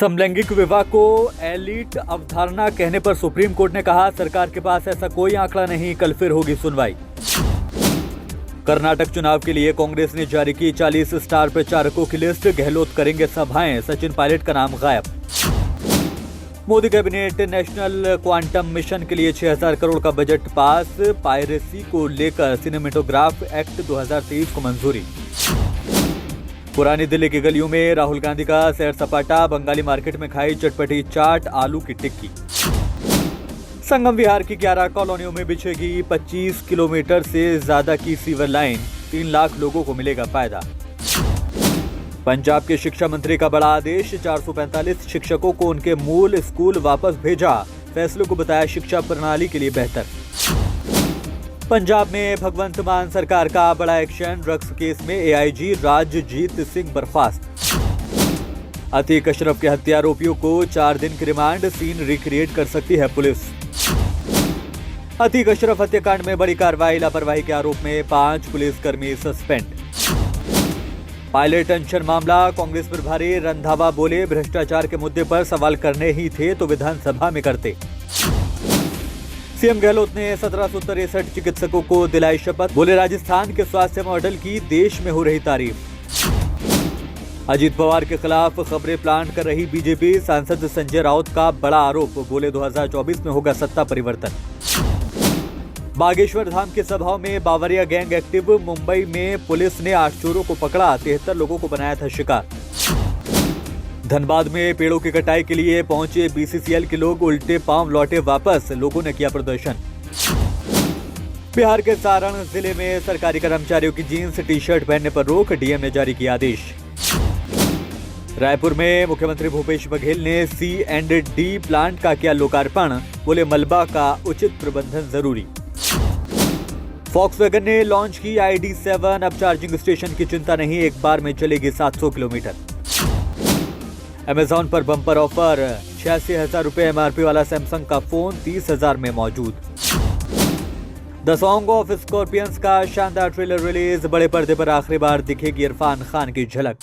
समलैंगिक विवाह को एलीट अवधारणा कहने पर सुप्रीम कोर्ट ने कहा सरकार के पास ऐसा कोई आंकड़ा नहीं, कल फिर होगी सुनवाई। कर्नाटक चुनाव के लिए कांग्रेस ने जारी की 40 स्टार प्रचारकों की लिस्ट, गहलोत करेंगे सभाएं, सचिन पायलट का नाम गायब। Modi cabinet national quantum mission के लिए 6000 करोड़ का बजट पास, पायरेसी को लेकर सिनेमेटोग्राफ एक्ट 2023 को मंजूरी। पुरानी दिल्ली की गलियों में राहुल गांधी का सैर सपाटा, बंगाली मार्केट में खाई चटपटी चाट, आलू की टिक्की। संगम विहार की 11 कॉलोनियों में बिछेगी 25 किलोमीटर से ज्यादा की सीवर लाइन, 3 लाख लोगों को मिलेगा फायदा। पंजाब के शिक्षा मंत्री का बड़ा आदेश, 445 शिक्षकों को उनके मूल स्कूल वापस भेजा, फैसले को बताया शिक्षा प्रणाली के लिए बेहतर। पंजाब में भगवंत मान सरकार का बड़ा एक्शन, ड्रग्स केस में एआईजी राजजीत सिंह बर्खास्त। अतीक अशरफ के हत्या आरोपियों को 4 दिन की रिमांड, सीन रिक्रिएट कर सकती है पुलिस। अतीक अशरफ हत्याकांड में बड़ी कार्रवाई, लापरवाही के आरोप में 5 पुलिसकर्मी सस्पेंड। पायलट अनशन मामला, कांग्रेस प्रभारी रंधावा बोले भ्रष्टाचार के मुद्दे पर सवाल करने ही थे तो विधानसभा में करते। सीएम गहलोत ने 1763 चिकित्सकों को दिलाई शपथ, बोले राजस्थान के स्वास्थ्य मॉडल की देश में हो रही तारीफ। अजीत पवार के खिलाफ खबरें प्लांट कर रही बीजेपी, सांसद संजय राउत का बड़ा आरोप, बोले 2024 में होगा सत्ता परिवर्तन। बागेश्वर धाम की सभाओं में बावरिया गैंग एक्टिव, मुंबई में पुलिस ने 8 चोरों को पकड़ा, 73 लोगों को बनाया था शिकार। धनबाद में पेड़ों की कटाई के लिए पहुंचे बीसीसीएल के लोग, उल्टे पांव लौटे वापस, लोगों ने किया प्रदर्शन। बिहार के सारण जिले में सरकारी कर्मचारियों की जीन्स टी शर्ट पहनने पर रोक, डीएम ने जारी किया आदेश। रायपुर में मुख्यमंत्री भूपेश बघेल ने C&D प्लांट का किया लोकार्पण, बोले मलबा का उचित प्रबंधन जरूरी। फॉक्सवैगन ने लॉन्च की ID7, अब चार्जिंग स्टेशन की चिंता नहीं, एक बार में चलेगी 700 किलोमीटर। अमेजॉन पर बम्पर ऑफर, 86,000 रुपए एमआरपी वाला सैमसंग का फोन 30,000 में मौजूद। द सॉन्ग ऑफ स्कॉर्पियंस का शानदार ट्रेलर रिलीज, बड़े पर्दे पर आखिरी बार दिखेगी इरफान खान की झलक।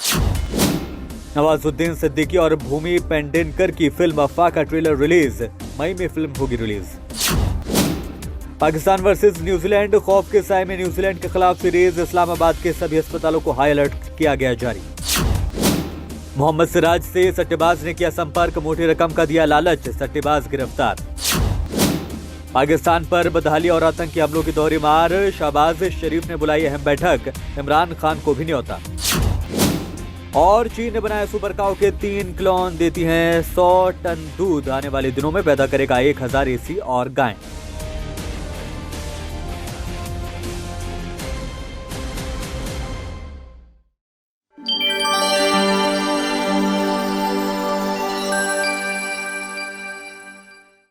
नवाजुद्दीन सिद्दीकी और भूमि पेंडेनकर की फिल्म अफवाह का ट्रेलर रिलीज, मई में फिल्म होगी रिलीज। पाकिस्तान वर्सेस न्यूजीलैंड, खौफ के साए में न्यूजीलैंड के खिलाफ सीरीज, इस्लामाबाद के सभी अस्पतालों को हाई अलर्ट किया गया जारी। मोहम्मद सिराज से सट्टेबाज ने किया संपर्क, मोटी रकम का दिया लालच, सट्टेबाज गिरफ्तार। पाकिस्तान पर बदहाली और आतंकी हमलों की दोहरी मार, शहबाज शरीफ ने बुलाई अहम बैठक, इमरान खान को भी न्योता। और चीन ने बनाए सुपर काऊ के 3 क्लोन, देती हैं 100 टन दूध, आने वाले दिनों में पैदा करेगा 1000 एसी और गाय।